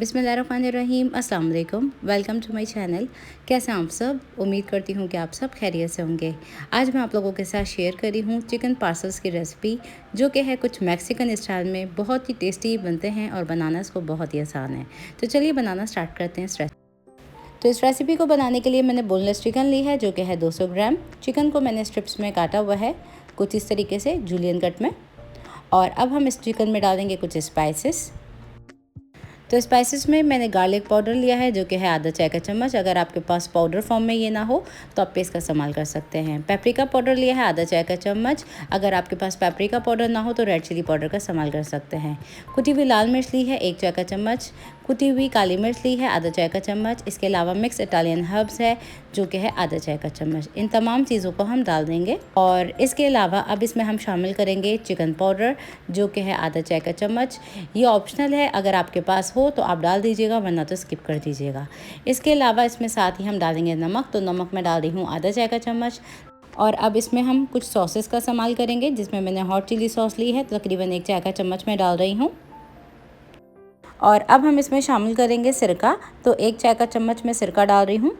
बिस्मिल्लाहिर्रहमानिर्रहीम, अस्सलाम वालेकुम। Welcome to my channel. कैसे हैं आप सब? उम्मीद करती हूँ कि आप सब खैरियत से होंगे। आज मैं आप लोगों के साथ शेयर कर रही हूँ चिकन पार्सल्स की रेसिपी, जो कि है कुछ मैक्सिकन स्टाइल में बहुत ही टेस्टी बनते हैं और बनाना इसको बहुत ही आसान है। तो चलिए बनाना स्टार्ट करते हैं। तो इस रेसिपी को बनाने के लिए मैंने बोनलेस चिकन ली है, जो कि है 200 ग्राम। चिकन को मैंने स्ट्रिप्स में काटा हुआ है, कुछ इस तरीके से जूलियन कट में। और अब हम इस चिकन में डालेंगे कुछ स्पाइसेस। तो स्पाइसेस में मैंने गार्लिक पाउडर लिया है, जो कि है आधा चाय का चम्मच। अगर आपके पास पाउडर फॉर्म में ये ना हो तो आप पेस्ट का इस्तेमाल कर सकते हैं। पेपरिका पाउडर लिया है आधा चाय का चम्मच। अगर आपके पास पेपरिका पाउडर ना हो तो रेड चिली पाउडर का इस्तेमाल कर सकते हैं। कुटी हुई लाल मिर्च ली है 1 चाय का चम्मच। कुटी हुई काली मिर्च ली है आधा चाय का चम्मच। इसके अलावा मिक्स इटालियन हर्ब्स है, जो कि है आधा चाय का चम्मच। इन तमाम चीज़ों को हम डाल देंगे। और इसके अलावा अब इसमें हम शामिल करेंगे चिकन पाउडर, जो कि है आधा चाय का चम्मच। ये ऑप्शनल है, अगर आपके पास हो तो आप डाल दीजिएगा, वरना तो स्किप कर दीजिएगा। इसके अलावा इसमें साथ ही हम डालेंगे नमक। तो नमक मैं डाल रही हूँ आधा चाय का चम्मच। और अब इसमें हम कुछ सॉसेस का इस्तेमाल करेंगे, जिसमें मैंने हॉट चिली सॉस ली है, तकरीबन 1 चाय का चम्मच मैं डाल रही हूँ। और अब हम इसमें शामिल करेंगे सिरका। तो 1 चाय का चम्मच मैं सिरका डाल रही हूँ।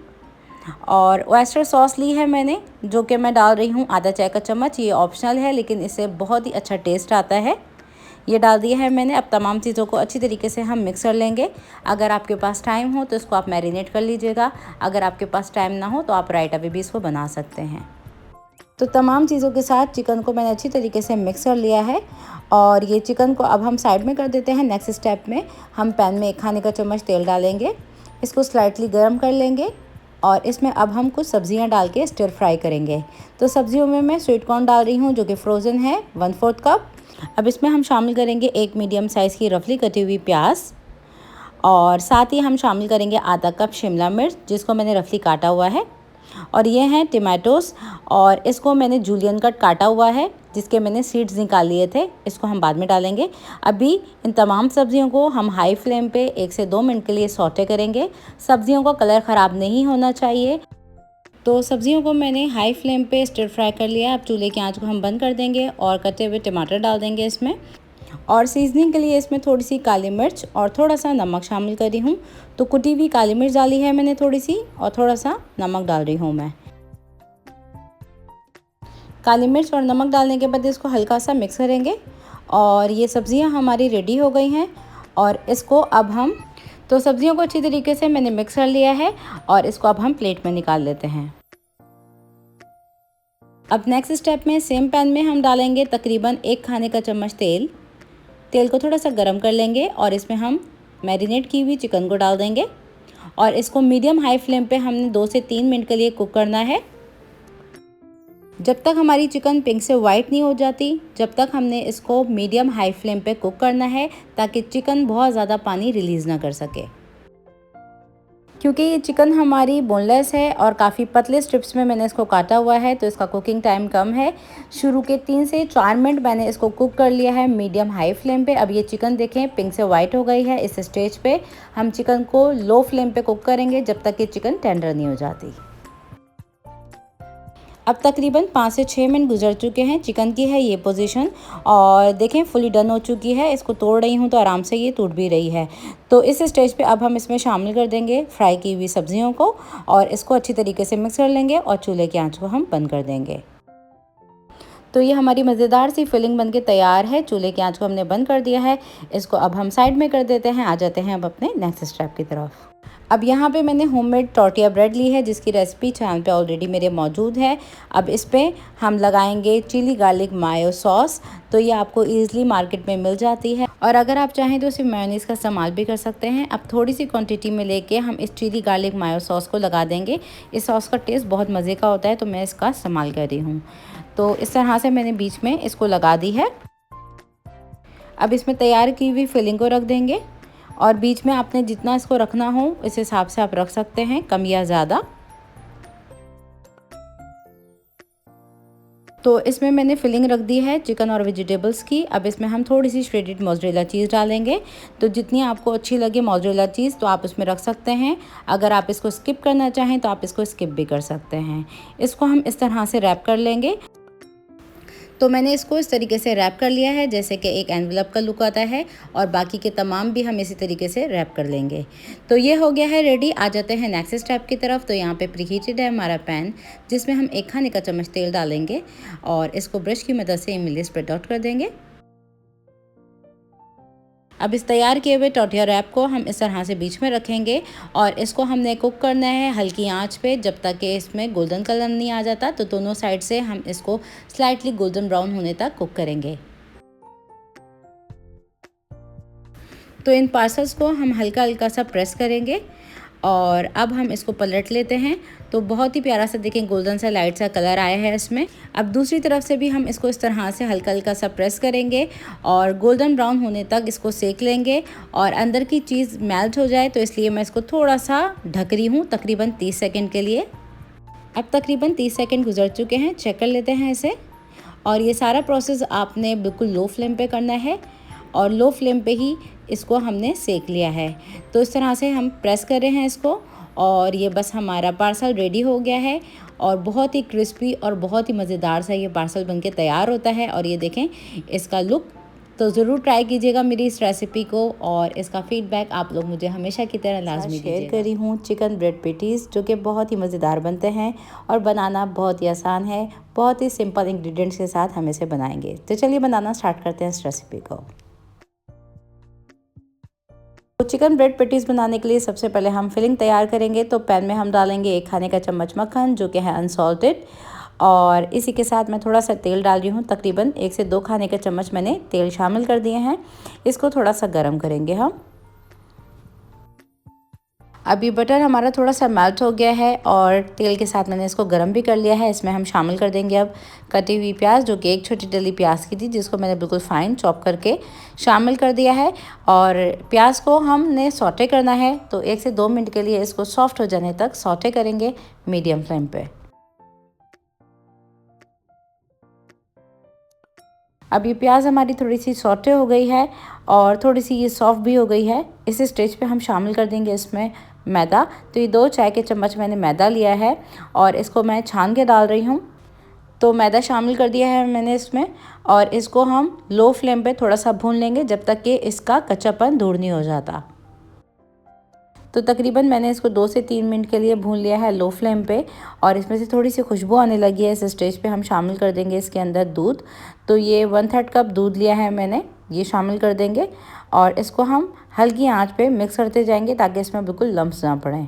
और ओएस्टर सॉस ली है मैंने, जो कि मैं डाल रही हूँ आधा चाय का चम्मच। ये ऑप्शनल है, लेकिन इससे बहुत ही अच्छा टेस्ट आता है। ये डाल दिया है मैंने। अब तमाम चीज़ों को अच्छी तरीके से हम मिक्स कर लेंगे। अगर आपके पास टाइम हो तो इसको आप मैरिनेट कर लीजिएगा। अगर आपके पास टाइम ना हो तो आप राइट अवे भी इसको बना सकते हैं। तो तमाम चीज़ों के साथ चिकन को मैंने अच्छी तरीके से मिक्स कर लिया है। और ये चिकन को अब हम साइड में कर देते हैं। नेक्स्ट स्टेप में हम पैन में 1 खाने का चम्मच तेल डालेंगे। इसको स्लाइटली गर्म कर लेंगे और इसमें अब हम कुछ सब्जियां डाल के स्टिर फ्राई करेंगे। तो सब्जियों में मैं स्वीट कॉर्न डाल रही हूँ, जो कि फ्रोज़न है, 1/4 कप। अब इसमें हम शामिल करेंगे 1 मीडियम साइज़ की रफली कटी हुई प्याज। और साथ ही हम शामिल करेंगे आधा कप शिमला मिर्च, जिसको मैंने रफली काटा हुआ है। और ये हैं टमाटोस, और इसको मैंने जूलियन कट काटा हुआ है, जिसके मैंने सीड्स निकाल लिए थे। इसको हम बाद में डालेंगे। अभी इन तमाम सब्जियों को हम हाई फ्लेम पे 1 से 2 मिनट के लिए सौटे करेंगे। सब्जियों का कलर ख़राब नहीं होना चाहिए। तो सब्जियों को मैंने हाई फ्लेम पे स्टिर फ्राई कर लिया। अब चूल्हे की आंच को हम बंद कर देंगे और कटे हुए टमाटर डाल देंगे इसमें। और सीजनिंग के लिए इसमें थोड़ी सी काली मिर्च और थोड़ा सा नमक शामिल कर रही हूँ। तो कुटी हुई काली मिर्च डाली है मैंने थोड़ी सी, और थोड़ा सा नमक डाल रही हूँ मैं। काली मिर्च और नमक डालने के बाद इसको हल्का सा मिक्स करेंगे। और ये सब्जियाँ हमारी रेडी हो गई हैं। और इसको अब हम सब्जियों को अच्छी तरीके से मैंने मिक्स कर लिया है, और इसको अब हम प्लेट में निकाल लेते हैं। अब नेक्स्ट स्टेप में सेम पैन में हम डालेंगे तकरीबन 1 खाने का चम्मच तेल। तेल को थोड़ा सा गर्म कर लेंगे और इसमें हम मैरिनेट की हुई चिकन को डाल देंगे। और इसको मीडियम हाई फ्लेम पे हमने 2 से 3 मिनट के लिए कुक करना है, जब तक हमारी चिकन पिंक से वाइट नहीं हो जाती। जब तक हमने इसको मीडियम हाई फ्लेम पे कुक करना है, ताकि चिकन बहुत ज़्यादा पानी रिलीज़ ना कर सके। क्योंकि ये चिकन हमारी बोनलेस है और काफ़ी पतले स्ट्रिप्स में मैंने इसको काटा हुआ है, तो इसका कुकिंग टाइम कम है। शुरू के 3 से 4 मिनट मैंने इसको कुक कर लिया है मीडियम हाई फ्लेम पे। अब ये चिकन देखें पिंक से वाइट हो गई है। इस स्टेज पे हम चिकन को लो फ्लेम पे कुक करेंगे, जब तक ये चिकन टेंडर नहीं हो जाती। अब तकरीबन 5 से 6 मिनट गुजर चुके हैं। चिकन की है ये पोजीशन, और देखें फुली डन हो चुकी है। इसको तोड़ रही हूँ तो आराम से ये टूट भी रही है। तो इस स्टेज पे अब हम इसमें शामिल कर देंगे फ्राई की हुई सब्जियों को, और इसको अच्छी तरीके से मिक्स कर लेंगे और चूल्हे की आंच को हम बंद कर देंगे। तो ये हमारी मज़ेदार सी फिलिंग बनके तैयार है। चूल्हे की आंच को हमने बंद कर दिया है। इसको अब हम साइड में कर देते हैं। आ जाते हैं अब अपने नेक्स्ट स्टेप की तरफ। अब यहाँ पे मैंने होममेड टॉर्टिया ब्रेड ली है, जिसकी रेसिपी चैनल पे ऑलरेडी मेरे मौजूद है। अब इस पर हम लगाएंगे चिली गार्लिक मायो सॉस। तो ये आपको ईज़िली मार्केट में मिल जाती है, और अगर आप चाहें तो सिर्फ मेयोनीज़ का इस्तेमाल भी कर सकते हैं। अब थोड़ी सी क्वांटिटी में लेके हम इस चिली गार्लिक मायो सॉस को लगा देंगे। इस सॉस का टेस्ट बहुत मज़े का होता है, तो मैं इसका इस्तेमाल कर रही हूँ। तो इस तरह से मैंने बीच में इसको लगा दी है। अब इसमें तैयार की हुई फिलिंग को रख देंगे, और बीच में आपने जितना इसको रखना हो इस हिसाब से आप रख सकते हैं, कम या ज़्यादा। तो इसमें मैंने फिलिंग रख दी है चिकन और वेजिटेबल्स की। अब इसमें हम थोड़ी सी श्रेडेड मोज़रेला चीज़ डालेंगे। तो जितनी आपको अच्छी लगे मोज़रेला चीज़ तो आप उसमें रख सकते हैं। अगर आप इसको स्किप करना चाहें तो आप इसको स्किप भी कर सकते हैं। इसको हम इस तरह से रैप कर लेंगे। तो मैंने इसको इस तरीके से रैप कर लिया है जैसे कि एक एनवलप का लुक आता है, और बाकी के तमाम भी हम इसी तरीके से रैप कर लेंगे। तो ये हो गया है रेडी। आ जाते हैं नेक्स्ट स्टेप की तरफ। तो यहाँ पे प्रीहीटेड है हमारा पैन, जिसमें हम 1 खाने का चम्मच तेल डालेंगे और इसको ब्रश की मदद से इवनली स्प्रेड आउट कर देंगे। अब इस तैयार किए हुए टोटिया रैप को हम इस तरह से बीच में रखेंगे और इसको हमने कुक करना है हल्की आंच पे जब तक कि इसमें गोल्डन कलर नहीं आ जाता। तो दोनों साइड से हम इसको स्लाइटली गोल्डन ब्राउन होने तक कुक करेंगे। तो इन पार्सल्स को हम हल्का हल्का सा प्रेस करेंगे और अब हम इसको पलट लेते हैं। तो बहुत ही प्यारा सा देखें गोल्डन सा लाइट सा कलर आया है इसमें। अब दूसरी तरफ से भी हम इसको इस तरह से हल्का हल्का सा प्रेस करेंगे और गोल्डन ब्राउन होने तक इसको सेक लेंगे और अंदर की चीज़ मेल्ट हो जाए, तो इसलिए मैं इसको थोड़ा सा ढक रही हूँ तकरीबन 30 सेकेंड के लिए। अब तकरीबन 30 सेकेंड गुजर चुके हैं, चेक कर लेते हैं इसे। और ये सारा प्रोसेस आपने बिल्कुल लो फ्लेम पे करना है और लो फ्लेम पे ही इसको हमने सेक लिया है। तो इस तरह से हम प्रेस कर रहे हैं इसको और ये बस हमारा पार्सल रेडी हो गया है और बहुत ही क्रिस्पी और बहुत ही मज़ेदार सा ये पार्सल बनके तैयार होता है। और ये देखें इसका लुक। तो ज़रूर ट्राई कीजिएगा मेरी इस रेसिपी को और इसका फीडबैक आप लोग मुझे हमेशा की तरह लाजमी शेयर करी हूँ। चिकन ब्रेड पेटीज़ जो कि बहुत ही मज़ेदार बनते हैं और बनाना बहुत ही आसान है। बहुत ही सिंपल इंग्रेडिएंट्स के साथ हम इसे बनाएंगे। तो चलिए बनाना स्टार्ट करते हैं इस रेसिपी को। तो चिकन ब्रेड पेटीज़ बनाने के लिए सबसे पहले हम फिलिंग तैयार करेंगे। तो पैन में हम डालेंगे 1 खाने का चम्मच मक्खन जो कि है अनसॉल्टेड, और इसी के साथ मैं थोड़ा सा तेल डाल रही हूँ। तकरीबन 1 से 2 खाने के चम्मच मैंने तेल शामिल कर दिए हैं। इसको थोड़ा सा गर्म करेंगे हम। अभी बटर हमारा थोड़ा सा मेल्ट हो गया है और तेल के साथ मैंने इसको गर्म भी कर लिया है। इसमें हम शामिल कर देंगे अब कटी हुई प्याज, जो कि 1 छोटी डली प्याज की थी, जिसको मैंने बिल्कुल फाइन चॉप करके शामिल कर दिया है। और प्याज को हमने सौटे करना है। तो 1 से 2 मिनट के लिए इसको सॉफ्ट हो जाने तक सौटे करेंगे मीडियम फ्लेम पे। अब ये प्याज हमारी थोड़ी सी सौटे हो गई है और थोड़ी सी ये सॉफ्ट भी हो गई है। इस स्टेज पे हम शामिल कर देंगे इसमें मैदा। तो ये 2 चाय के चम्मच मैंने मैदा लिया है और इसको मैं छान के डाल रही हूँ। तो मैदा शामिल कर दिया है मैंने इसमें और इसको हम लो फ्लेम पे थोड़ा सा भून लेंगे जब तक कि इसका कच्चापन दूर नहीं हो जाता। तो तकरीबन मैंने इसको 2 से 3 मिनट के लिए भून लिया है लो फ्लेम पे और इसमें से थोड़ी सी खुशबू आने लगी है। इस स्टेज पे हम शामिल कर देंगे इसके अंदर दूध। तो ये 1/3 कप दूध लिया है मैंने, ये शामिल कर देंगे और इसको हम हल्की आंच पे मिक्स करते जाएंगे ताकि इसमें बिल्कुल लम्स ना पड़ें।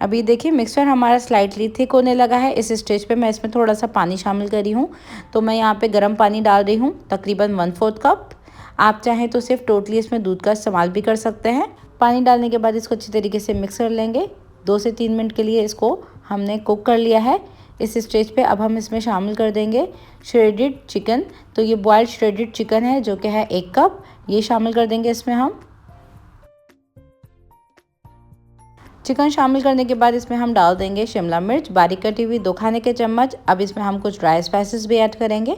अभी देखिए मिक्सचर हमारा स्लाइटली थिक होने लगा है। इस स्टेज पे मैं इसमें थोड़ा सा पानी शामिल करी हूँ। तो मैं यहाँ पे गर्म पानी डाल रही हूँ तकरीबन 1/4 कप। आप चाहें तो सिर्फ टोटली इसमें दूध का इस्तेमाल भी कर सकते हैं। पानी डालने के बाद इसको अच्छी तरीके से मिक्स कर लेंगे। 2 से 3 मिनट के लिए इसको हमने कुक कर लिया है। इस स्टेज पे अब हम इसमें शामिल कर देंगे श्रेडेड चिकन। तो ये बॉयल्ड श्रेडेड चिकन है जो कि है 1 कप, ये शामिल कर देंगे इसमें हम। चिकन शामिल करने के बाद इसमें हम डाल देंगे शिमला मिर्च बारीक कटी हुई 2 खाने के चम्मच। अब इसमें हम कुछ ड्राई स्पाइसेस भी ऐड करेंगे,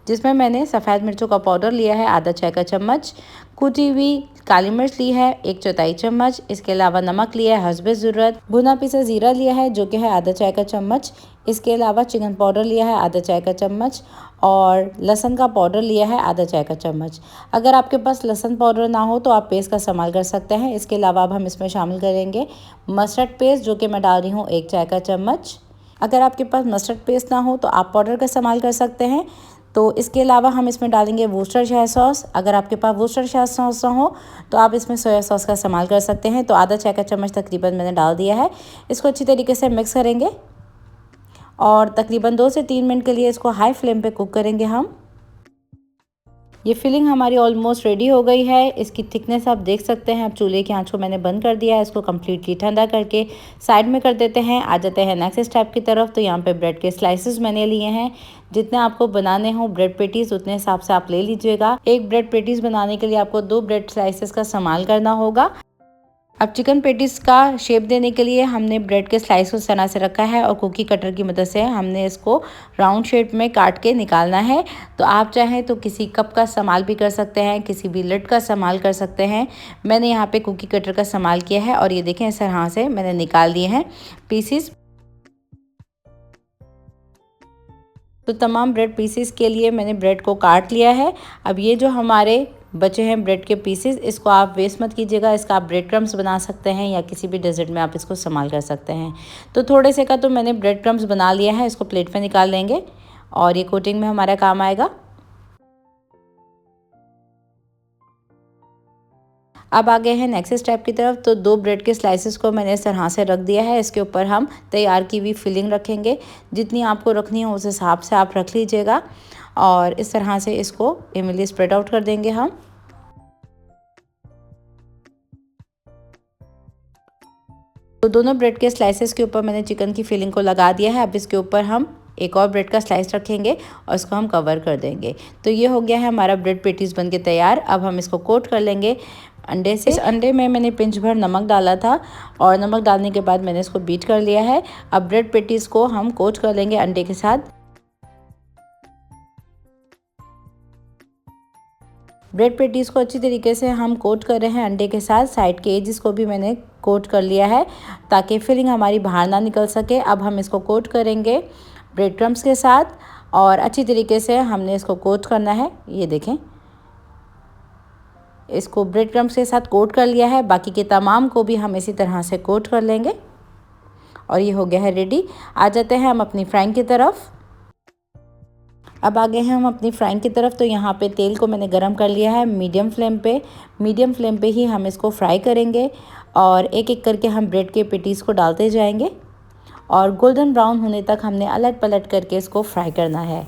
जिसमें मैंने सफ़ेद मिर्चों का पाउडर लिया है आधा चाय का चम्मच, कुटी हुई काली मिर्च ली है 1/4 चम्मच। इसके अलावा नमक लिया है हस्बे ज़रूरत, भुना पिसा ज़ीरा लिया है जो कि है आधा चाय का चम्मच। इसके अलावा चिकन पाउडर लिया है आधा चाय का चम्मच और लहसुन का पाउडर लिया है आधा चाय का चम्मच। अगर आपके पास लहसुन पाउडर ना हो तो आप पेस्ट का इस्तेमाल कर सकते हैं। इसके अलावा अब हम इसमें शामिल करेंगे मस्टर्ड पेस्ट जो कि मैं डाल रही हूँ 1 चाय का चम्मच। अगर आपके पास मस्टर्ड पेस्ट ना हो तो आप पाउडर का इस्तेमाल कर सकते हैं। तो इसके अलावा हम इसमें डालेंगे वोस्टरशायर सॉस। अगर आपके पास वोस्टरशायर सॉस ना हो तो आप इसमें सोया सॉस का इस्तेमाल कर सकते हैं। तो आधा चाय का चम्मच तकरीबन मैंने डाल दिया है। इसको अच्छी तरीके से मिक्स करेंगे और तकरीबन 2 से 3 मिनट के लिए इसको हाई फ्लेम पे कुक करेंगे हम। ये फिलिंग हमारी ऑलमोस्ट रेडी हो गई है। इसकी थिकनेस आप देख सकते हैं। अब चूल्हे की आंच को मैंने बंद कर दिया है। इसको कम्प्लीटली ठंडा करके साइड में कर देते हैं। आ जाते हैं नेक्स्ट स्टेप की तरफ। तो यहाँ पे ब्रेड के स्लाइसेस मैंने लिए हैं। जितने आपको बनाने हों ब्रेड पेटीज़ उतने हिसाब से आप ले लीजिएगा। एक ब्रेड पेटीज़ बनाने के लिए आपको 2 ब्रेड स्लाइसेस का इस्तेमाल करना होगा। अब चिकन पेटीज का शेप देने के लिए हमने ब्रेड के स्लाइस को इस तरह से रखा है और कुकी कटर की मदद से हमने इसको राउंड शेप में काट के निकालना है। तो आप चाहें तो किसी कप का इस्तेमाल भी कर सकते हैं, किसी भी लिड का इस्तेमाल कर सकते हैं। मैंने यहाँ पे कुकी कटर का इस्तेमाल किया है और ये देखें इस तरह से मैंने निकाल दिए हैं पीसीस। तो तमाम ब्रेड पीसेस के लिए मैंने ब्रेड को काट लिया है। अब ये जो हमारे बचे हैं ब्रेड के पीसेस, इसको आप वेस्ट मत कीजिएगा। इसका आप ब्रेड क्रम्स बना सकते हैं या किसी भी डेजर्ट में आप इसको इस्तेमाल कर सकते हैं। तो थोड़े से का तो मैंने ब्रेड क्रम्स बना लिया है, इसको प्लेट में निकाल लेंगे और ये कोटिंग में हमारा काम आएगा। अब आ गए हैं नेक्स्ट स्टेप की तरफ। तो 2 ब्रेड के स्लाइसेस को मैंने इस तरह से रख दिया है। इसके ऊपर हम तैयार की हुई फिलिंग रखेंगे। जितनी आपको रखनी है उस हिसाब से आप रख लीजिएगा और इस तरह से इसको इवनली स्प्रेड आउट कर देंगे हम। तो दोनों ब्रेड के स्लाइसेस के ऊपर मैंने चिकन की फिलिंग को लगा दिया है। अब इसके ऊपर हम एक और ब्रेड का स्लाइस रखेंगे और इसको हम कवर कर देंगे। तो ये हो गया है हमारा ब्रेड पेटीज बनके तैयार। अब हम इसको कोट कर लेंगे अंडे से। इस अंडे में मैंने पिंच भर नमक डाला था और नमक डालने के बाद मैंने इसको बीट कर लिया है। अब ब्रेड पेटीज को हम कोट कर लेंगे अंडे के साथ। ब्रेड पेटीज को अच्छी तरीके से हम कोट कर रहे हैं अंडे के साथ। साइड के एजेस को भी मैंने कोट कर लिया है ताकि फिलिंग हमारी बाहर ना निकल सके। अब हम इसको कोट करेंगे ब्रेड क्रम्स के साथ और अच्छी तरीके से हमने इसको कोट करना है। ये देखें, इसको ब्रेड क्रम्स के साथ कोट कर लिया है। बाकी के तमाम को भी हम इसी तरह से कोट कर लेंगे और ये हो गया है रेडी। आ जाते हैं हम अपनी फ्राइंग की तरफ। अब आ गए हैं हम अपनी फ्राइंग की तरफ। तो यहाँ पे तेल को मैंने गरम कर लिया है मीडियम फ्लेम पे। मीडियम फ्लेम पे ही हम इसको फ्राई करेंगे और एक एक करके हम ब्रेड के पेटीज़ को डालते जाएंगे और गोल्डन ब्राउन होने तक हमने अलट पलट करके इसको फ्राई करना है।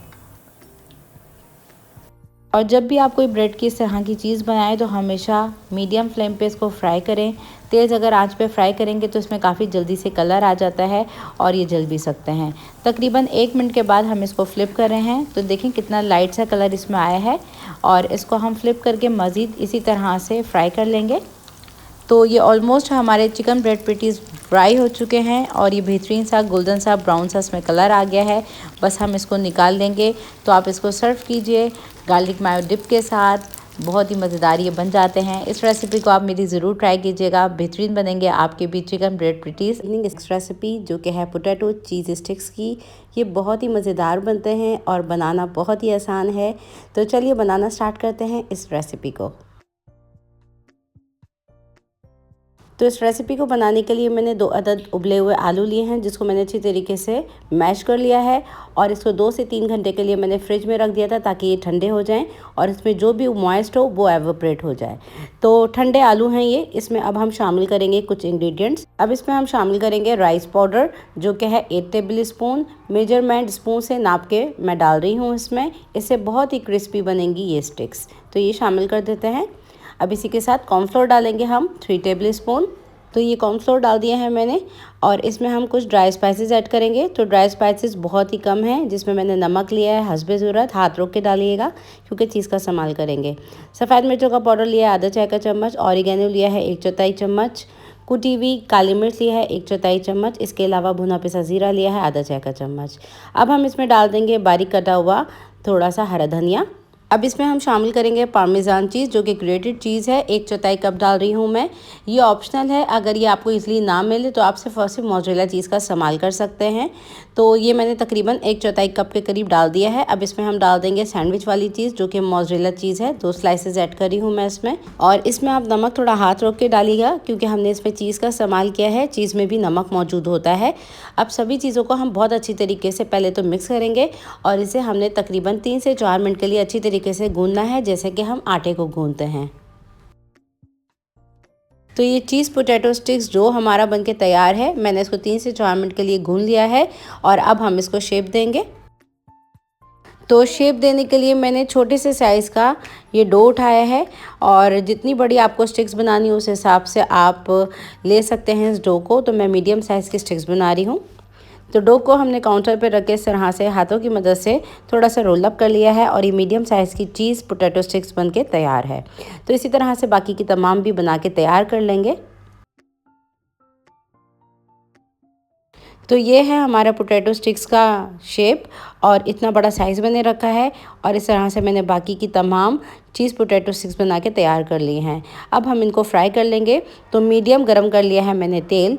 और जब भी आप कोई ब्रेड की इस तरह की चीज़ बनाएं तो हमेशा मीडियम फ्लेम पे इसको फ्राई करें। तेज़ अगर आंच पे फ्राई करेंगे तो इसमें काफ़ी जल्दी से कलर आ जाता है और ये जल भी सकते हैं। तकरीबन 1 मिनट के बाद हम इसको फ्लिप कर रहे हैं। तो देखें कितना लाइट सा कलर इसमें आया है और इसको हम फ्लिप करके मज़ीद इसी तरह से फ्राई कर लेंगे। तो ये ऑलमोस्ट हमारे चिकन ब्रेड पेटीज़ फ्राई हो चुके हैं और ये बेहतरीन सा गोल्डन सा ब्राउन सा इसमें कलर आ गया है। बस हम इसको निकाल लेंगे। तो आप इसको सर्व कीजिए गार्लिक मायो डिप के साथ। बहुत ही मज़ेदार ये बन जाते हैं। इस रेसिपी को आप मेरी ज़रूर ट्राई कीजिएगा, बेहतरीन बनेंगे आपके भी चिकन ब्रेड पेटीज़। इस रेसिपी जो कि है पोटैटो चीज़ स्टिक्स की, ये बहुत ही मज़ेदार बनते हैं और बनाना बहुत ही आसान है। तो चलिए बनाना स्टार्ट करते हैं इस रेसिपी को। तो इस रेसिपी को बनाने के लिए मैंने 2 अदद उबले हुए आलू लिए हैं जिसको मैंने अच्छी तरीके से मैश कर लिया है और इसको 2 से 3 घंटे के लिए मैंने फ्रिज में रख दिया था ताकि ये ठंडे हो जाएं और इसमें जो भी मॉइस्ट हो वो एवोपरेट हो जाए। तो ठंडे आलू हैं ये। इसमें अब हम शामिल करेंगे कुछ इंग्रेडिएंट्स। अब इसमें हम शामिल करेंगे राइस पाउडर जो कि है 8 टेबल स्पून। मेजरमेंट स्पून से नाप के मैं डाल रही हूँ इसमें। इससे बहुत ही क्रिस्पी बनेंगी ये स्टिक्स। तो ये शामिल कर देते हैं। अब इसी के साथ कॉर्नफ्लोर डालेंगे हम 3 टेबल स्पून। तो ये कॉर्नफ्लोर डाल दिया है मैंने और इसमें हम कुछ ड्राई स्पाइसेस ऐड करेंगे। तो ड्राई स्पाइसेस बहुत ही कम है, जिसमें मैंने नमक लिया है हस्बे ज़रूरत। हाथ रोक के डालिएगा क्योंकि चीज़ का इस्तेमाल करेंगे। सफ़ेद मिर्चों का पाउडर लिया है आधा चाय का चम्मच। ऑरिगेनो लिया है 1/4 चम्मच। कुटी हुई काली मिर्च लिया है 1/4 चम्मच। इसके अलावा भुना पिसा ज़ीरा लिया है आधा चाय का चम्मच। अब हम इसमें डाल देंगे बारीक कटा हुआ थोड़ा सा हरा धनिया। अब इसमें हम शामिल करेंगे पार्मेज़ान चीज़ जो कि ग्रेटेड चीज़ है। 1/4 कप डाल रही हूँ मैं। ये ऑप्शनल है, अगर ये आपको इजली ना मिले तो आप सिर्फ और सिर्फ मोज़रेला चीज़ का इस्तेमाल कर सकते हैं। तो ये मैंने तकरीबन 1/4 कप के करीब डाल दिया है। अब इसमें हम डाल देंगे सैंडविच वाली चीज़ जो कि मोज़रेला चीज़ है। 2 स्लाइसेस ऐड करी हूँ मैं इसमें। और इसमें आप नमक थोड़ा हाथ रोक के डालिएगा क्योंकि हमने इसमें चीज़ का इस्तेमाल किया है। चीज़ में भी नमक मौजूद होता है। अब सभी चीज़ों को हम बहुत अच्छी तरीके से पहले तो मिक्स करेंगे और इसे हमने तकरीबन 3 से 4 मिनट के लिए अच्छी तरीके से गूंदना है, जैसे कि हम आटे को गूंदते हैं। तो ये चीज़ पोटैटो स्टिक्स जो हमारा बनके तैयार है, मैंने इसको 3 से 4 मिनट के लिए गूंद लिया है और अब हम इसको शेप देंगे। तो शेप देने के लिए मैंने छोटे से साइज़ का ये डो उठाया है और जितनी बड़ी आपको स्टिक्स बनानी हो उस हिसाब से आप ले सकते हैं इस डो को। तो मैं मीडियम साइज़ की स्टिक्स बना रही हूँ। तो डो को हमने काउंटर पर रख के इस तरह से हाथों की मदद से थोड़ा सा रोल अप कर लिया है और ये मीडियम साइज़ की चीज़ पोटैटो स्टिक्स बन के तैयार है। तो इसी तरह से बाकी की तमाम भी बना के तैयार कर लेंगे। तो ये है हमारा पोटैटो स्टिक्स का शेप और इतना बड़ा साइज़ मैंने रखा है और इस तरह से मैंने बाकी की तमाम चीज़ पोटैटो स्टिक्स बना के तैयार कर लिए हैं। अब हम इनको फ्राई कर लेंगे। तो मीडियम गरम कर लिया है मैंने तेल।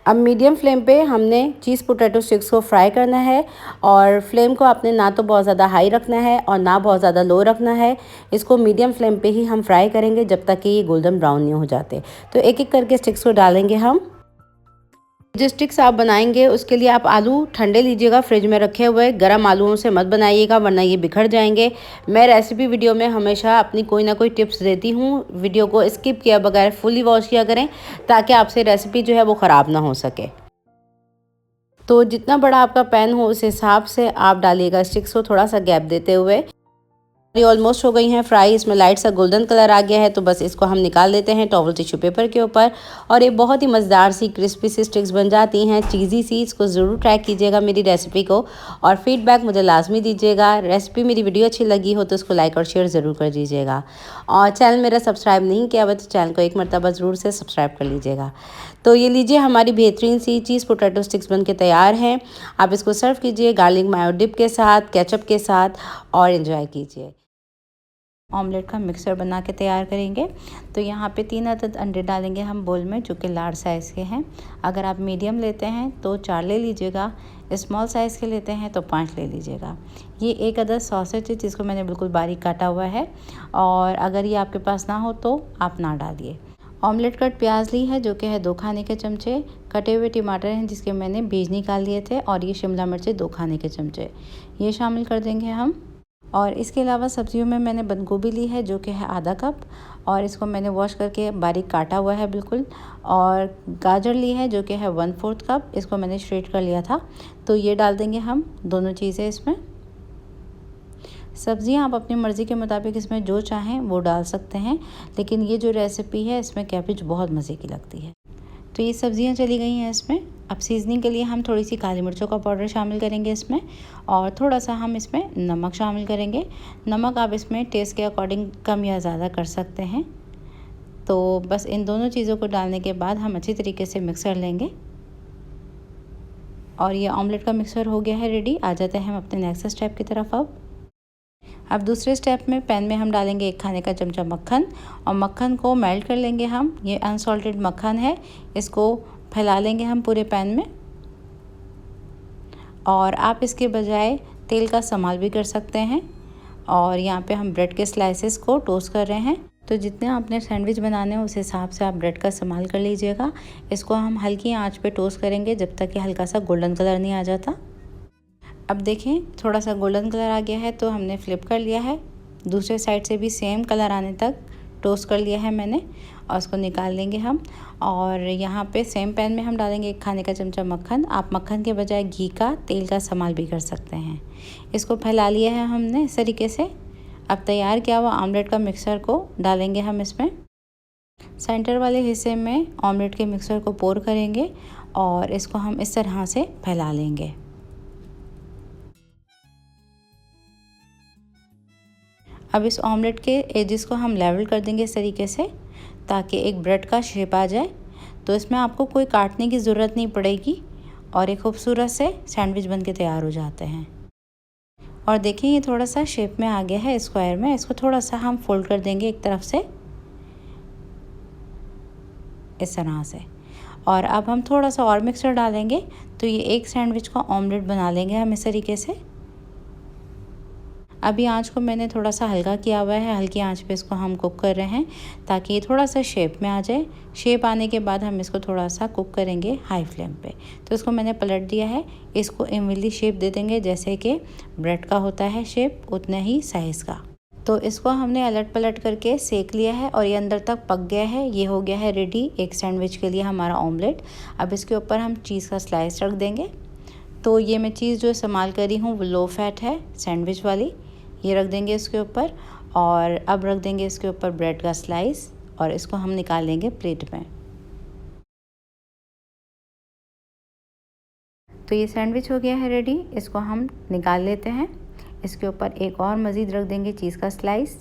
अब मीडियम फ्लेम पे हमने चीज़ पोटैटो स्टिक्स को फ्राई करना है और फ्लेम को आपने ना तो बहुत ज़्यादा हाई रखना है और ना बहुत ज़्यादा लो रखना है। इसको मीडियम फ्लेम पे ही हम फ्राई करेंगे जब तक कि ये गोल्डन ब्राउन नहीं हो जाते। तो एक एक करके स्टिक्स को डालेंगे हम। जो स्टिक्स आप बनाएंगे उसके लिए आप आलू ठंडे लीजिएगा, फ्रिज में रखे हुए। गरम आलूओं से मत बनाइएगा वरना ये बिखर जाएंगे। मैं रेसिपी वीडियो में हमेशा अपनी कोई ना कोई टिप्स देती हूँ। वीडियो को स्किप किया बगैर फुली वॉच किया करें ताकि आपसे रेसिपी जो है वो ख़राब ना हो सके। तो जितना बड़ा आपका पैन हो उस हिसाब से आप डालिएगा स्टिक्स को थोड़ा सा गैप देते हुए। ये ऑलमोस्ट हो गई हैं फ्राई, इसमें लाइट सा गोल्डन कलर आ गया है। तो बस इसको हम निकाल लेते हैं टॉवल टिश्यू पेपर के ऊपर और ये बहुत ही मज़ेदार सी क्रिस्पी सी स्टिक्स बन जाती हैं, चीज़ी सी। इसको ज़रूर ट्राई कीजिएगा मेरी रेसिपी को और फीडबैक मुझे लाजमी दीजिएगा। रेसिपी मेरी वीडियो अच्छी लगी हो तो उसको लाइक और शेयर ज़रूर कर दीजिएगा और चैनल मेरा सब्सक्राइब नहीं किया हुआ तो चैनल को एक मरतबा ज़रूर से सब्सक्राइब कर लीजिएगा। तो ये लीजिए हमारी बेहतरीन सी चीज़ पोटैटो स्टिक्स बन के तैयार हैं। आप इसको सर्व कीजिए गार्लिक मायो डिप के साथ, केचप के साथ और इन्जॉय कीजिए। ऑमलेट का मिक्सर बना के तैयार करेंगे। तो यहाँ पे 3 अदद अंडे डालेंगे हम बोल में, जो कि लार्ज साइज़ के हैं। अगर आप मीडियम लेते हैं तो 4 ले लीजिएगा, स्मॉल साइज़ के लेते हैं तो 5 ले लीजिएगा। ये 1 अदद सॉसेज है जिसको मैंने बिल्कुल बारीक काटा हुआ है और अगर ये आपके पास ना हो तो आप ना डालिए। ऑमलेट कट प्याज ली है जो कि है 2 खाने के चमचे। कटे हुए टमाटर हैं जिसके मैंने बीज निकाल लिए थे और ये शिमला मिर्चें 2 खाने के चमचे ये शामिल कर देंगे हम। और इसके अलावा सब्जियों में मैंने बंद गोभी ली है जो कि है आधा कप और इसको मैंने वॉश करके बारीक काटा हुआ है बिल्कुल। और गाजर ली है जो कि है 1/4 कप, इसको मैंने श्रेड कर लिया था। तो ये डाल देंगे हम दोनों चीज़ें इसमें। सब्जियां आप अपनी मर्ज़ी के मुताबिक इसमें जो चाहें वो डाल सकते हैं, लेकिन ये जो रेसिपी है इसमें कैबेज बहुत मज़े की लगती है। तो ये सब्जियां चली गई हैं इसमें। अब सीजनिंग के लिए हम थोड़ी सी काली मिर्चों का पाउडर शामिल करेंगे इसमें और थोड़ा सा हम इसमें नमक शामिल करेंगे। नमक आप इसमें टेस्ट के अकॉर्डिंग कम या ज़्यादा कर सकते हैं। तो बस इन दोनों चीज़ों को डालने के बाद हम अच्छी तरीके से मिक्स कर लेंगे और ये ऑमलेट का मिक्सर हो गया है रेडी। आ जाते हैं हम अपने नेक्स्ट स्टेप की तरफ। अब दूसरे स्टेप में पैन में हम डालेंगे 1 खाने का चमचा मक्खन और मक्खन को मेल्ट कर लेंगे हम। ये अनसॉल्टेड मक्खन है, इसको फैला लेंगे हम पूरे पैन में। और आप इसके बजाय तेल का इस्तेमाल भी कर सकते हैं। और यहाँ पे हम ब्रेड के स्लाइसेस को टोस्ट कर रहे हैं। तो जितने आपने सैंडविच बनाने हैं उस हिसाब से आप ब्रेड का इस्तेमाल कर लीजिएगा। इसको हम हल्की आंच पे टोस्ट करेंगे जब तक कि हल्का सा गोल्डन कलर नहीं आ जाता। अब देखें थोड़ा सा गोल्डन कलर आ गया है तो हमने फ्लिप कर लिया है। दूसरे साइड से भी सेम कलर आने तक टोस्ट कर लिया है मैंने और उसको निकाल लेंगे हम। और यहाँ पे सेम पैन में हम डालेंगे 1 खाने का चमचा मक्खन। आप मक्खन के बजाय घी का, तेल का इस्तेमाल भी कर सकते हैं। इसको फैला लिया है हमने इस तरीके से। अब तैयार किया हुआ ऑमलेट का मिक्सर को डालेंगे हम इसमें। सेंटर वाले हिस्से में ऑमलेट के मिक्सर को पोर करेंगे और इसको हम इस तरह से फैला लेंगे। अब इस ऑमलेट के एजेस को हम लेवल कर देंगे इस तरीके से ताकि एक ब्रेड का शेप आ जाए। तो इसमें आपको कोई काटने की ज़रूरत नहीं पड़ेगी और एक खूबसूरत से सैंडविच बन के तैयार हो जाते हैं। और देखिए ये थोड़ा सा शेप में आ गया है स्क्वायर में। इसको थोड़ा सा हम फोल्ड कर देंगे एक तरफ से इस तरह से। और अब हम थोड़ा सा और मिक्सर डालेंगे तो ये एक सैंडविच का ऑमलेट बना लेंगे हम इस तरीके से। अभी आंच को मैंने थोड़ा सा हल्का किया हुआ है, हल्की आंच पे इसको हम कुक कर रहे हैं ताकि ये थोड़ा सा शेप में आ जाए। शेप आने के बाद हम इसको थोड़ा सा कुक करेंगे हाई फ्लेम पे। तो इसको मैंने पलट दिया है। इसको इवनली शेप दे देंगे जैसे कि ब्रेड का होता है शेप, उतने ही साइज़ का। तो इसको हमने अलट पलट करके सेक लिया है और ये अंदर तक पक गया है। ये हो गया है रेडी एक सैंडविच के लिए हमारा ऑमलेट। अब इसके ऊपर हम चीज़ का स्लाइस रख देंगे। तो ये मैं चीज़ जो इस्तेमाल करी हूँ वो लो फैट है, सैंडविच वाली। ये रख देंगे इसके ऊपर और अब रख देंगे इसके ऊपर ब्रेड का स्लाइस और इसको हम निकाल लेंगे प्लेट में। तो ये सैंडविच हो गया है रेडी, इसको हम निकाल लेते हैं। इसके ऊपर एक और मज़ीद रख देंगे चीज़ का स्लाइस।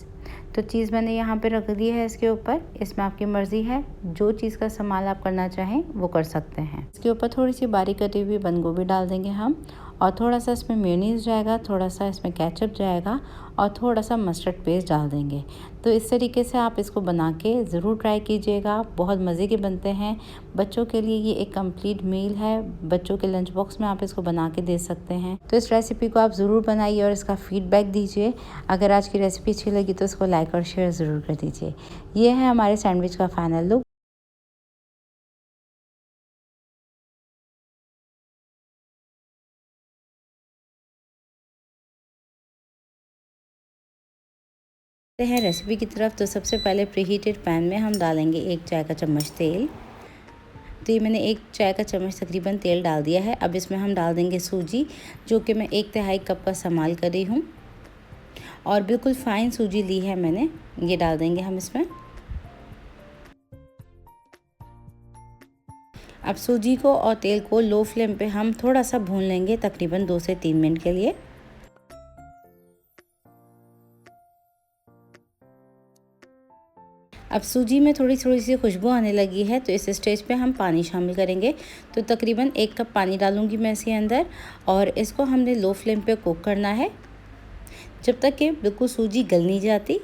तो चीज़ मैंने यहाँ पे रख दी है इसके ऊपर। इसमें आपकी मर्ज़ी है, जो चीज़ का इस्तेमाल आप करना चाहें वो कर सकते हैं। इसके ऊपर थोड़ी सी बारीक कटी हुई बंद गोभी डाल देंगे हम, और थोड़ा सा इसमें मेयोनीज़ जाएगा, थोड़ा सा इसमें केचप जाएगा और थोड़ा सा मस्टर्ड पेस्ट डाल देंगे। तो इस तरीके से आप इसको बना के ज़रूर ट्राई कीजिएगा, बहुत मज़े के बनते हैं। बच्चों के लिए ये एक कंप्लीट मील है, बच्चों के लंच बॉक्स में आप इसको बना के दे सकते हैं। तो इस रेसिपी को आप ज़रूर बनाइए और इसका फीडबैक दीजिए। अगर आज की रेसिपी अच्छी लगी तो इसको लाइक और शेयर ज़रूर कर दीजिए। ये है हमारे सैंडविच का फाइनल लुक। हैं रेसिपी की तरफ। तो सबसे पहले प्रीहीटेड पैन में हम डालेंगे 1 चाय का चम्मच तेल। तो ये मैंने 1 चाय का चम्मच तकरीबन तेल डाल दिया है। अब इसमें हम डाल देंगे सूजी, जो कि मैं 1/3 कप का इस्तेमाल कर रही हूँ, और बिल्कुल फ़ाइन सूजी ली है मैंने। ये डाल देंगे हम इसमें। अब सूजी को और तेल को लो फ्लेम पे हम थोड़ा सा भून लेंगे, तकरीबन 2 से 3 मिनट के लिए। अब सूजी में थोड़ी थोड़ी सी खुशबू आने लगी है, तो इस स्टेज पे हम पानी शामिल करेंगे। तो तकरीबन 1 कप पानी डालूंगी मैं इसके अंदर, और इसको हमने लो फ्लेम पे कुक करना है जब तक कि बिल्कुल सूजी गल नहीं जाती।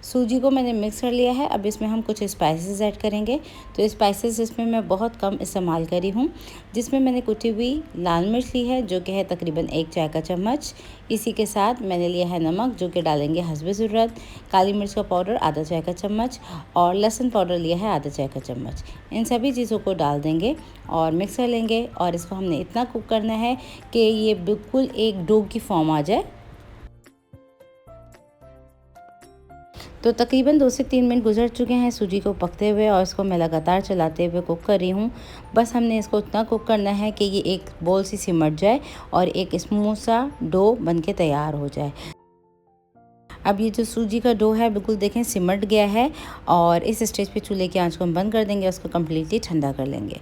सूजी को मैंने मिक्स कर लिया है। अब इसमें हम कुछ स्पाइसेस ऐड करेंगे। तो स्पाइसेस इसमें मैं बहुत कम इस्तेमाल करी हूँ, जिसमें मैंने कुटी हुई लाल मिर्च ली है, जो कि है तकरीबन 1 चाय का चम्मच। इसी के साथ मैंने लिया है नमक, जो कि डालेंगे हस्बे ज़रूरत। काली मिर्च का पाउडर आधा चाय का चम्मच, और लहसुन पाउडर लिया है आधा चाय का चम्मच। इन सभी चीज़ों को डाल देंगे और मिक्स कर लेंगे, और इसको हमने इतना कुक करना है कि ये बिल्कुल एक डो की फॉर्म आ जाए। तो तकरीबन 2 से 3 मिनट गुजर चुके हैं सूजी को पकते हुए, और इसको मैं लगातार चलाते हुए कुक कर रही हूँ। बस हमने इसको इतना कुक करना है कि ये एक बॉल सी सिमट जाए और एक स्मूथ सा डो बनके तैयार हो जाए। अब ये जो सूजी का डो है बिल्कुल देखें सिमट गया है, और इस स्टेज पे चूल्हे की आंच को हम बंद कर देंगे, उसको कम्प्लीटली ठंडा कर लेंगे।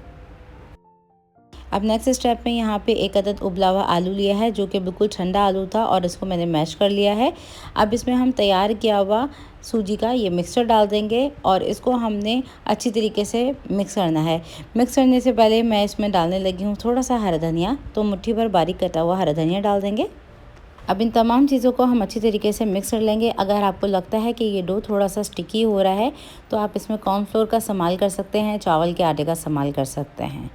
अब नेक्स्ट स्टेप में यहाँ पे 1 अदद उबला हुआ आलू लिया है, जो कि बिल्कुल ठंडा आलू था, और इसको मैंने मैश कर लिया है। अब इसमें हम तैयार किया हुआ सूजी का ये मिक्सचर डाल देंगे, और इसको हमने अच्छी तरीके से मिक्स करना है। मिक्स करने से पहले मैं इसमें डालने लगी हूँ थोड़ा सा हरा धनिया। तो मुट्ठी भर बारीक कटा हुआ हरा धनिया डाल देंगे। अब इन तमाम चीज़ों को हम अच्छी तरीके से मिक्स कर लेंगे। अगर आपको लगता है कि ये डो थोड़ा सा स्टिकी हो रहा है, तो आप इसमें कॉर्नफ्लोर का इस्तेमाल कर सकते हैं, चावल के आटे का इस्तेमाल कर सकते हैं,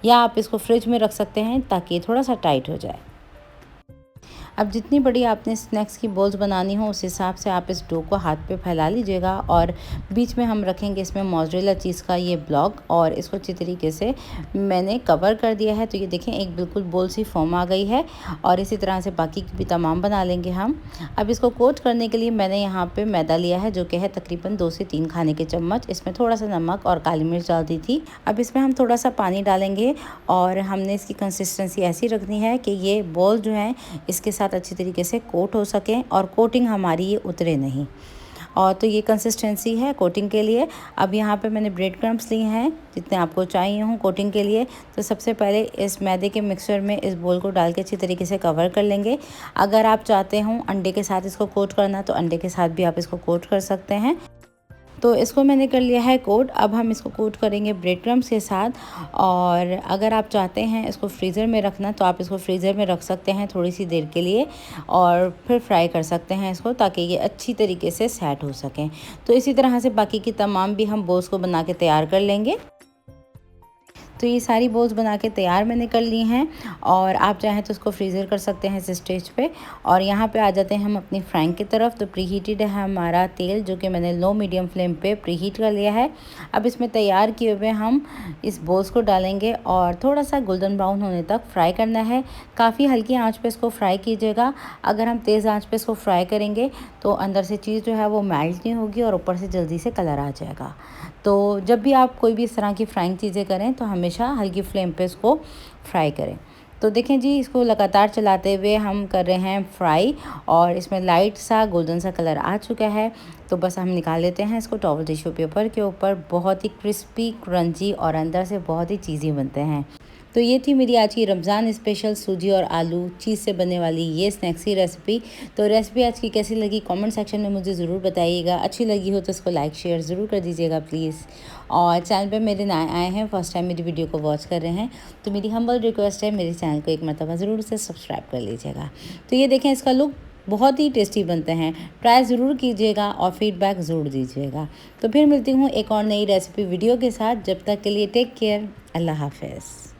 या आप इसको फ्रिज में रख सकते हैं ताकि ये थोड़ा सा टाइट हो जाए। अब जितनी बड़ी आपने स्नैक्स की बॉल्स बनानी हो, उस हिसाब से आप इस डो को हाथ पे फैला लीजिएगा, और बीच में हम रखेंगे इसमें मोज़रेला चीज़ का ये ब्लॉक, और इसको अच्छी तरीके से मैंने कवर कर दिया है। तो ये देखें एक बिल्कुल बॉल सी फॉर्म आ गई है, और इसी तरह से बाकी की भी तमाम बना लेंगे हम। अब इसको कोट करने के लिए मैंने यहाँ पे मैदा लिया है, जो कि है तकरीबन 2 से 3 खाने के चम्मच। इसमें थोड़ा सा नमक और काली मिर्च डाल दी थी। अब इसमें हम थोड़ा सा पानी डालेंगे, और हमने इसकी कंसिस्टेंसी ऐसी रखनी है कि ये बॉल जो है इसके साथ अच्छी तरीके से कोट हो सकें, और कोटिंग हमारी ये उतरे नहीं। और तो ये कंसिस्टेंसी है कोटिंग के लिए। अब यहाँ पे मैंने ब्रेड क्रम्स लिए हैं जितने आपको चाहिए हों कोटिंग के लिए। तो सबसे पहले इस मैदे के मिक्सचर में इस बोल को डाल के अच्छी तरीके से कवर कर लेंगे। अगर आप चाहते हों अंडे के साथ इसको कोट करना, तो अंडे के साथ भी आप इसको कोट कर सकते हैं। तो इसको मैंने कर लिया है कोट। अब हम इसको कोट करेंगे ब्रेड क्रम्स के साथ, और अगर आप चाहते हैं इसको फ्रीज़र में रखना, तो आप इसको फ्रीज़र में रख सकते हैं थोड़ी सी देर के लिए, और फिर फ्राई कर सकते हैं इसको, ताकि ये अच्छी तरीके से सेट हो सकें। तो इसी तरह से बाकी की तमाम भी हम बोल्स को बना के तैयार कर लेंगे। तो ये सारी बोल्स बना के तैयार मैंने कर ली हैं, और आप चाहें तो उसको फ्रीज़र कर सकते हैं इस स्टेज पे। और यहाँ पे आ जाते हैं हम अपनी फ्राइंग की तरफ। तो प्रीहीटेड है हमारा तेल, जो कि मैंने लो मीडियम फ्लेम पे प्रीहीट कर लिया है। अब इसमें तैयार किए हुए हम इस बोल्स को डालेंगे, और थोड़ा सा गोल्डन ब्राउन होने तक फ्राई करना है। काफ़ी हल्की आँच पर इसको फ्राई कीजिएगा। अगर हम तेज़ आँच पर इसको फ्राई करेंगे तो अंदर से चीज़ जो है वो मेल्ट नहीं होगी, और ऊपर से जल्दी से कलर आ जाएगा। तो जब भी आप कोई भी इस तरह की फ्राइंग चीज़ें करें, तो हमेशा हल्की फ्लेम पे इसको फ्राई करें। तो देखें जी, इसको लगातार चलाते हुए हम कर रहे हैं फ्राई, और इसमें लाइट सा गोल्डन सा कलर आ चुका है। तो बस हम निकाल लेते हैं इसको टॉवल टिश्यू पेपर के ऊपर। बहुत ही क्रिस्पी क्रंची और अंदर से बहुत ही चीज़ी बनते हैं। तो ये थी मेरी आज की रमज़ान स्पेशल सूजी और आलू चीज़ से बनने वाली ये स्नैक्सी रेसिपी। तो रेसिपी आज की कैसी लगी कमेंट सेक्शन में मुझे ज़रूर बताइएगा। अच्छी लगी हो तो इसको लाइक शेयर ज़रूर कर दीजिएगा प्लीज़। और चैनल पे मेरे नए आए हैं, फर्स्ट टाइम मेरी वीडियो को वॉच कर रहे हैं, तो मेरी हम्बल रिक्वेस्ट है मेरे चैनल को एक मरतबा ज़रूर से सब्सक्राइब कर लीजिएगा। तो ये देखें, इसका लुक बहुत ही टेस्टी बनते हैं, ट्राई ज़रूर कीजिएगा और फीडबैक ज़रूर दीजिएगा। तो फिर मिलती हूँ एक और नई रेसिपी वीडियो के साथ। जब तक के लिए टेक केयर, अल्लाह हाफ़िज़।